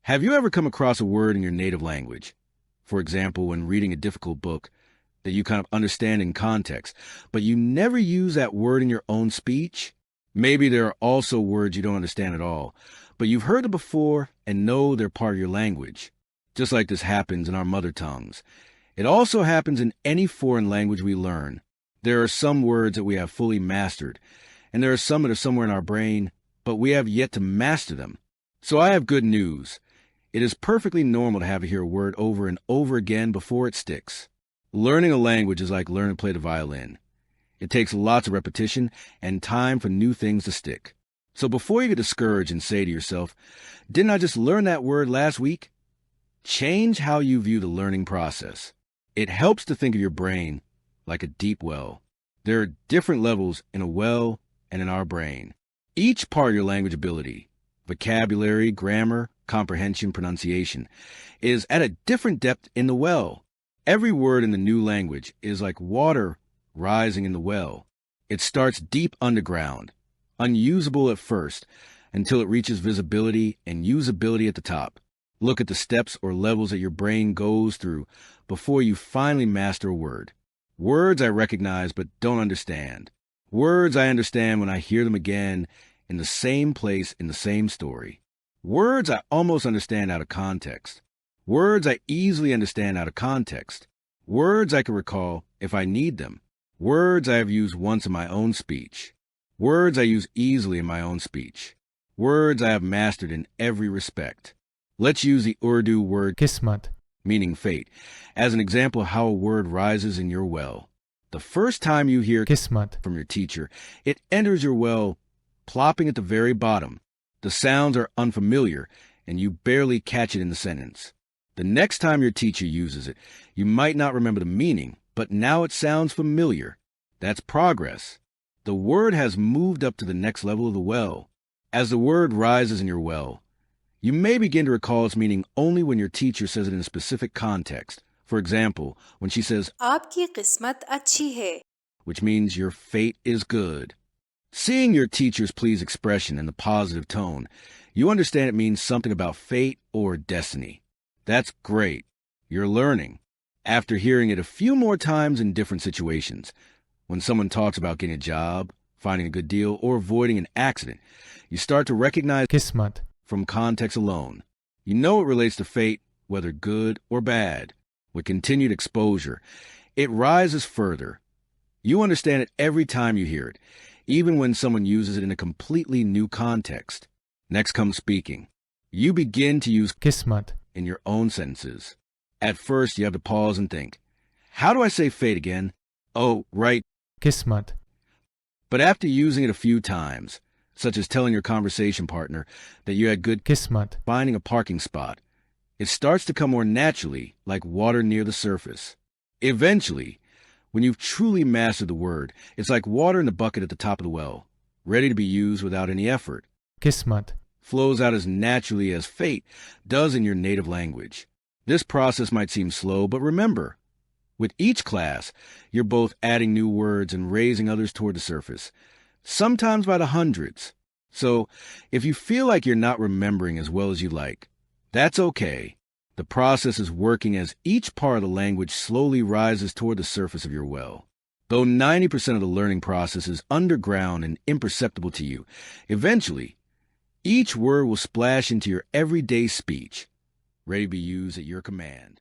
Have you ever come across a word in your native language? For example, when reading a difficult book that you kind of understand in context, but you never use that word in your own speech? Maybe there are also words you don't understand at all, but you've heard them before and know they're part of your language. Just like this happens in our mother tongues. It also happens in any foreign language we learn. There are some words that we have fully mastered, and there are some that are somewhere in our brain, but we have yet to master them. So I have good news. It is perfectly normal to have to hear a word over and over again before it sticks. Learning a language is like learning to play the violin. It takes lots of repetition and time for new things to stick. So before you get discouraged and say to yourself, "Didn't I just learn that word last week?" Change how you view the learning process. It helps to think of your brain like a deep well. There are different levels in a well and in our brain. Each part of your language ability, vocabulary, grammar, comprehension, pronunciation, is at a different depth in the well. Every word in the new language is like water rising in the well. It starts deep underground, unusable at first, until it reaches visibility and usability at the top. Look at the steps or levels that your brain goes through before you finally master a word. Words I recognize but don't understand. Words I understand when I hear them again in the same place in the same story. Words I almost understand out of context. Words I easily understand out of context. Words I can recall if I need them. Words I have used once in my own speech. Words I use easily in my own speech. Words I have mastered in every respect. Let's use the Urdu word Kismat. meaning fate, as an example of how a word rises in your well. The first time you hear Kismat. from your teacher, it enters your well, plopping at the very bottom. The sounds are unfamiliar, and you barely catch it in the sentence. The next time your teacher uses it, you might not remember the meaning, but now it sounds familiar. That's progress. The word has moved up to the next level of the well. As the word rises in your well, you may begin to recall its meaning only when your teacher says it in a specific context. For example, when she says, आपकी किस्मत अच्छी है. which means your fate is good. Seeing your teacher's pleased expression and the positive tone, you understand it means something about fate or destiny. That's great. You're learning. After hearing it a few more times in different situations, when someone talks about getting a job, finding a good deal, or avoiding an accident, you start to recognize Kismat. from context alone. You know it relates to fate, whether good or bad. With continued exposure, it rises further. You understand it every time you hear it, even when someone uses it in a completely new context. Next comes speaking. You begin to use Kismat. in your own sentences. At first, you have to pause and think, how do I say fate again? Oh, right. Kismat. But after using it a few times, such as telling your conversation partner that you had good Kismat. finding a parking spot, it starts to come more naturally, like water near the surface. Eventually, when you've truly mastered the word, it's like water in the bucket at the top of the well, ready to be used without any effort. Kismat. Flows out as naturally as fate does in your native language. This process might seem slow, but remember, with each class, you're both adding new words and raising others toward the surface, sometimes by the hundreds. So, if you feel like you're not remembering as well as you like, that's okay. The process is working as each part of the language slowly rises toward the surface of your well. Though 90% of the learning process is underground and imperceptible to you, eventually, each word will splash into your everyday speech, ready to be used at your command.